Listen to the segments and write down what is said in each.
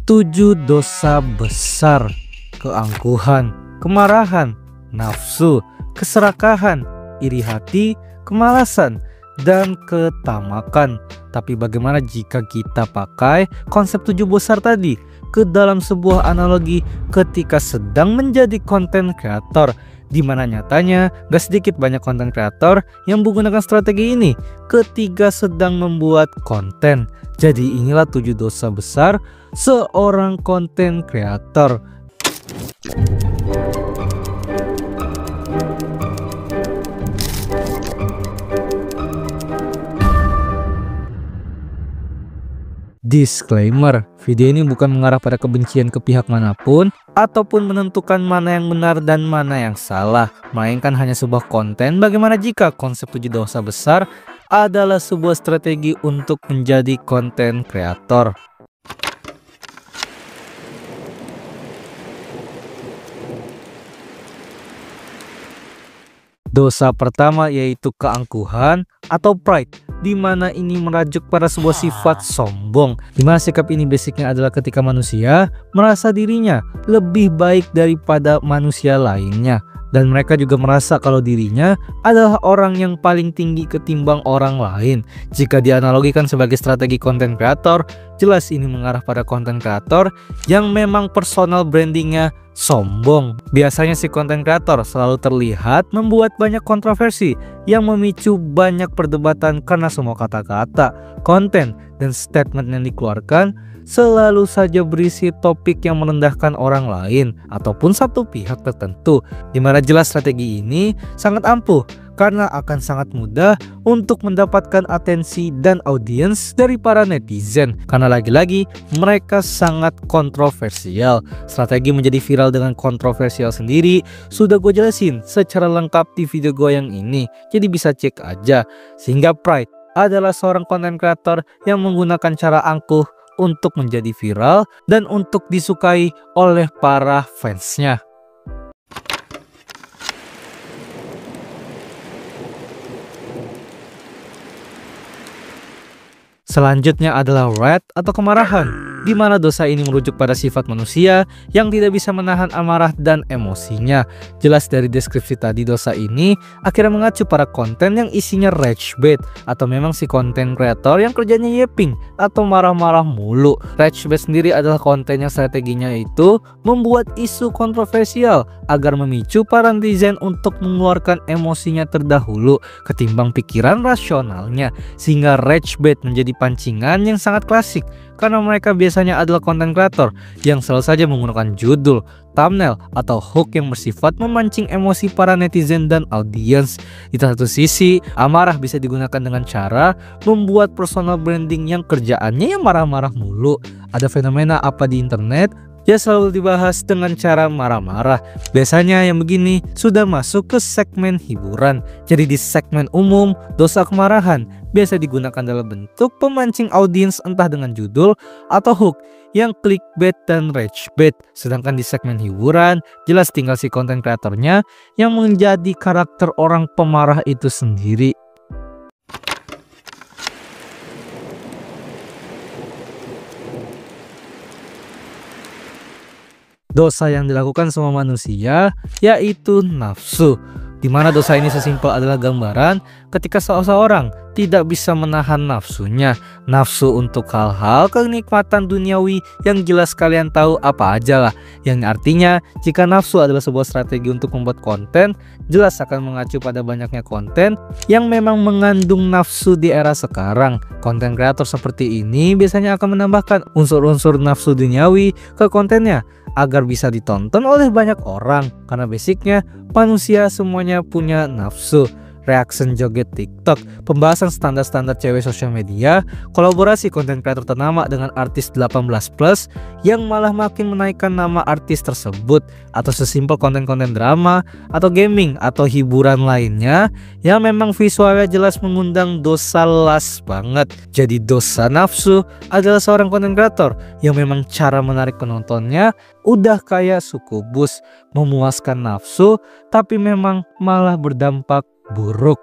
7 dosa besar: keangkuhan, kemarahan, nafsu, keserakahan, iri hati, kemalasan, dan ketamakan. Tapi bagaimana jika kita pakai konsep 7 besar tadi ke dalam sebuah analogi ketika sedang menjadi konten kreator, di mana nyatanya gak sedikit banyak konten kreator yang menggunakan strategi ini ketika sedang membuat konten. Jadi inilah 7 dosa besar seorang konten kreator. Disclaimer, video ini bukan mengarah pada kebencian ke pihak manapun ataupun menentukan mana yang benar dan mana yang salah, melainkan hanya sebuah konten bagaimana jika konsep 7 dosa besar adalah sebuah strategi untuk menjadi konten kreator. Dosa pertama yaitu keangkuhan atau pride, di mana ini merajuk pada sebuah sifat sombong, di mana sikap ini basicnya adalah ketika manusia merasa dirinya lebih baik daripada manusia lainnya, dan mereka juga merasa kalau dirinya adalah orang yang paling tinggi ketimbang orang lain. Jika dianalogikan sebagai strategi konten kreator, jelas ini mengarah pada konten kreator yang memang personal brandingnya sombong. Biasanya si konten kreator selalu terlihat membuat banyak kontroversi yang memicu banyak perdebatan karena semua kata-kata, konten, dan statement yang dikeluarkan selalu saja berisi topik yang merendahkan orang lain ataupun satu pihak tertentu, dimana jelas strategi ini sangat ampuh karena akan sangat mudah untuk mendapatkan atensi dan audiens dari para netizen, karena lagi-lagi mereka sangat kontroversial. Strategi menjadi viral dengan kontroversial sendiri sudah gue jelasin secara lengkap di video gue yang ini, jadi bisa cek aja. Sehingga pride adalah seorang konten kreator yang menggunakan cara angkuh untuk menjadi viral dan untuk disukai oleh para fansnya. Selanjutnya adalah wrath atau kemarahan, di mana dosa ini merujuk pada sifat manusia yang tidak bisa menahan amarah dan emosinya. Jelas dari deskripsi tadi, dosa ini akhirnya mengacu pada konten yang isinya rage bait, atau memang si konten kreator yang kerjanya yeping atau marah-marah mulu. Rage bait sendiri adalah konten yang strateginya itu membuat isu kontroversial agar memicu para netizen untuk mengeluarkan emosinya terdahulu ketimbang pikiran rasionalnya, sehingga rage bait menjadi pancingan yang sangat klasik karena mereka biasanya adalah konten kreator yang selalu saja menggunakan judul, thumbnail, atau hook yang bersifat memancing emosi para netizen dan audiens. Di satu sisi, amarah bisa digunakan dengan cara membuat personal branding yang kerjaannya yang marah-marah mulu. Ada fenomena apa di internet? Ya selalu dibahas dengan cara marah-marah. Biasanya yang begini sudah masuk ke segmen hiburan. Jadi di segmen umum, dosa kemarahan biasa digunakan dalam bentuk pemancing audiens entah dengan judul atau hook yang clickbait dan rage bait. Sedangkan di segmen hiburan, jelas tinggal si konten kreatornya yang menjadi karakter orang pemarah itu sendiri. Dosa yang dilakukan semua manusia yaitu nafsu, di mana dosa ini sesimpel adalah gambaran ketika seseorang tidak bisa menahan nafsunya, nafsu untuk hal-hal kenikmatan duniawi yang jelas kalian tahu apa aja lah. Yang artinya jika nafsu adalah sebuah strategi untuk membuat konten, jelas akan mengacu pada banyaknya konten yang memang mengandung nafsu di era sekarang. Konten kreator seperti ini biasanya akan menambahkan unsur-unsur nafsu duniawi ke kontennya agar bisa ditonton oleh banyak orang, karena basicnya manusia semuanya punya nafsu. Reaction joget TikTok, pembahasan standar-standar cewek sosial media, kolaborasi konten kreator ternama dengan artis 18+ yang malah makin menaikkan nama artis tersebut, atau sesimpel konten-konten drama atau gaming atau hiburan lainnya yang memang visualnya jelas mengundang dosa las banget. Jadi dosa nafsu adalah seorang konten kreator yang memang cara menarik penontonnya udah kayak sukubus, memuaskan nafsu tapi memang malah berdampak buruk.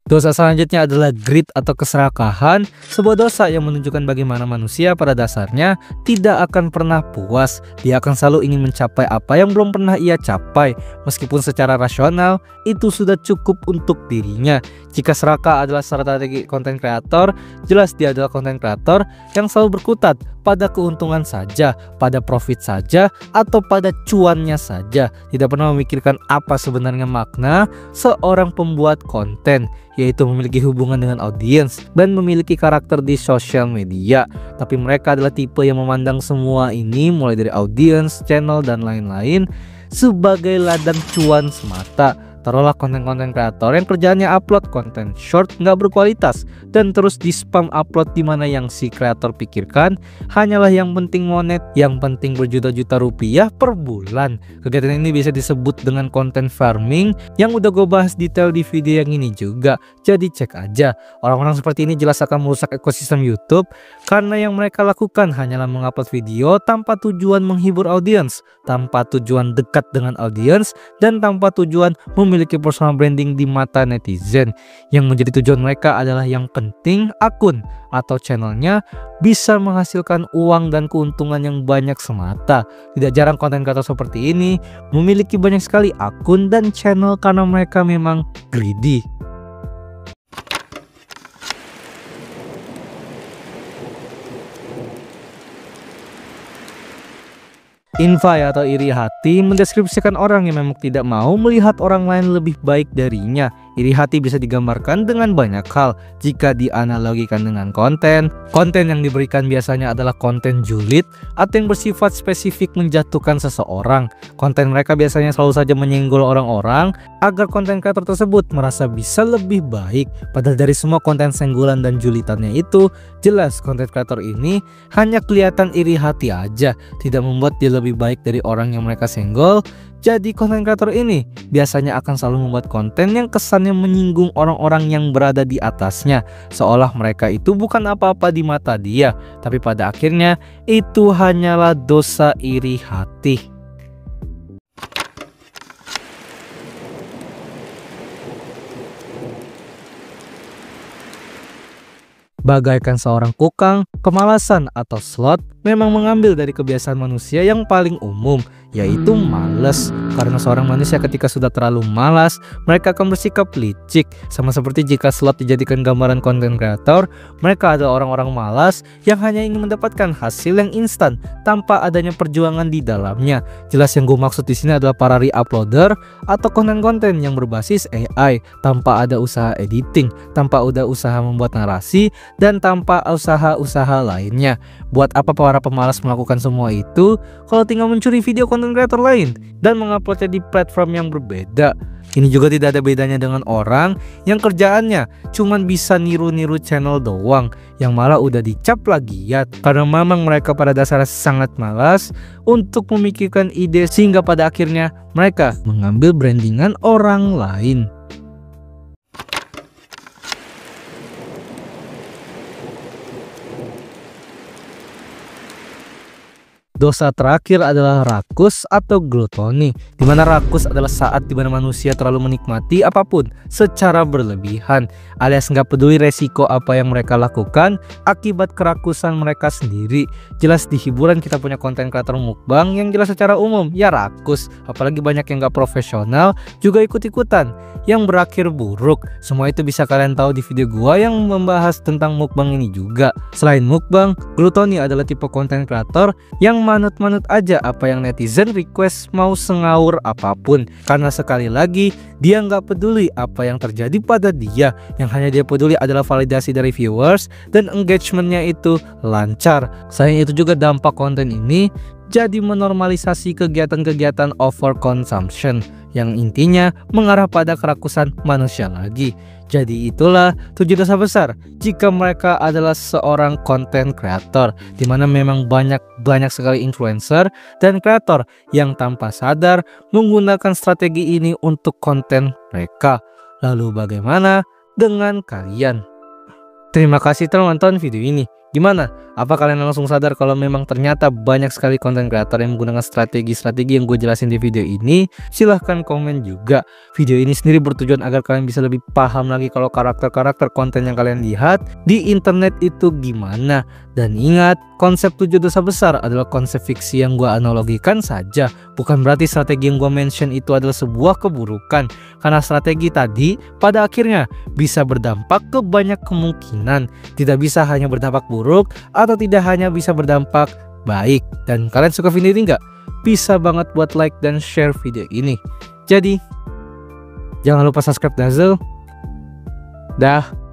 Dosa selanjutnya adalah greed atau keserakahan, sebuah dosa yang menunjukkan bagaimana manusia pada dasarnya tidak akan pernah puas. Dia akan selalu ingin mencapai apa yang belum pernah ia capai, meskipun secara rasional itu sudah cukup untuk dirinya. Jika serakah adalah strategi konten kreator, jelas dia adalah konten kreator yang selalu berkutat pada keuntungan saja, pada profit saja, atau pada cuannya saja. Tidak pernah memikirkan apa sebenarnya makna seorang pembuat konten, yaitu memiliki hubungan dengan audiens dan memiliki karakter di sosial media. Tapi mereka adalah tipe yang memandang semua ini, mulai dari audiens, channel, dan lain-lain, sebagai ladang cuan semata. Taruhlah konten-konten kreator yang kerjaannya upload konten short nggak berkualitas dan terus di spam upload, dimana yang si kreator pikirkan hanyalah yang penting monet, yang penting berjuta-juta rupiah per bulan. Kegiatan ini bisa disebut dengan konten farming yang udah gue bahas detail di video yang ini juga, jadi cek aja. Orang-orang seperti ini jelas akan merusak ekosistem YouTube karena yang mereka lakukan hanyalah mengupload video tanpa tujuan menghibur audiens, tanpa tujuan dekat dengan audiens, dan tanpa tujuan memiliki personal branding di mata netizen. Yang menjadi tujuan mereka adalah yang penting akun atau channelnya bisa menghasilkan uang dan keuntungan yang banyak semata. Tidak jarang konten kreator seperti ini memiliki banyak sekali akun dan channel karena mereka memang greedy. Invai atau iri hati mendeskripsikan orang yang memang tidak mau melihat orang lain lebih baik darinya. Iri hati bisa digambarkan dengan banyak hal. Jika dianalogikan dengan konten yang diberikan biasanya adalah konten julid atau yang bersifat spesifik menjatuhkan seseorang. Konten mereka biasanya selalu saja menyenggol orang-orang agar konten kreator tersebut merasa bisa lebih baik. Padahal dari semua konten senggolan dan julitannya itu, jelas konten kreator ini hanya kelihatan iri hati aja, tidak membuat dia lebih baik dari orang yang mereka senggol. Jadi konten kreator ini biasanya akan selalu membuat konten yang kesannya menyinggung orang-orang yang berada di atasnya, seolah mereka itu bukan apa-apa di mata dia, tapi pada akhirnya itu hanyalah dosa iri hati. Bagaikan seorang kukang, kemalasan atau slot memang mengambil dari kebiasaan manusia yang paling umum, yaitu malas. Karena seorang manusia ketika sudah terlalu malas, mereka akan bersikap licik. Sama seperti jika slot dijadikan gambaran konten kreator, mereka adalah orang-orang malas yang hanya ingin mendapatkan hasil yang instan tanpa adanya perjuangan di dalamnya. Jelas yang gue maksud di sini adalah para re-uploader atau konten-konten yang berbasis AI, tanpa ada usaha editing, tanpa ada usaha membuat narasi, dan tanpa usaha-usaha lainnya. Buat apa para pemalas melakukan semua itu kalau tinggal mencuri video konten kreator lain dan menguploadnya di platform yang berbeda? Ini juga tidak ada bedanya dengan orang yang kerjaannya cuman bisa niru-niru channel doang, yang malah udah dicap plagiat karena memang mereka pada dasarnya sangat malas untuk memikirkan ide, sehingga pada akhirnya mereka mengambil brandingan orang lain. Dosa terakhir adalah rakus atau glutoni, dimana rakus adalah saat dimana manusia terlalu menikmati apapun secara berlebihan, alias nggak peduli resiko apa yang mereka lakukan akibat kerakusan mereka sendiri. Jelas di hiburan kita punya konten kreator mukbang yang jelas secara umum ya rakus, apalagi banyak yang nggak profesional juga ikut-ikutan yang berakhir buruk. Semua itu bisa kalian tahu di video gua yang membahas tentang mukbang ini juga. Selain mukbang, glutoni adalah tipe konten kreator yang manut-manut aja apa yang netizen request, mau sengaur apapun, karena sekali lagi dia nggak peduli apa yang terjadi pada dia. Yang hanya dia peduli adalah validasi dari viewers dan engagementnya itu lancar. Selain itu juga dampak konten ini jadi menormalisasi kegiatan-kegiatan overconsumption yang intinya mengarah pada kerakusan manusia lagi. Jadi itulah 7 dosa besar jika mereka adalah seorang content creator, dimana memang banyak sekali influencer dan kreator yang tanpa sadar menggunakan strategi ini untuk konten mereka. Lalu bagaimana dengan kalian? Terima kasih telah menonton video ini. Gimana? Apa kalian langsung sadar kalau memang ternyata banyak sekali konten kreator yang menggunakan strategi-strategi yang gue jelasin di video ini? Silahkan komen juga. Video ini sendiri bertujuan agar kalian bisa lebih paham lagi kalau karakter-karakter konten yang kalian lihat di internet itu gimana. Dan ingat, konsep 7 dosa besar adalah konsep fiksi yang gue analogikan saja. Bukan berarti strategi yang gue mention itu adalah sebuah keburukan. Karena strategi tadi pada akhirnya bisa berdampak ke banyak kemungkinan. Tidak bisa hanya berdampak buruk atau tidak hanya bisa berdampak baik. Dan kalian suka video ini nggak? Bisa banget buat like dan share video ini. Jadi jangan lupa subscribe Dazzle. Dah.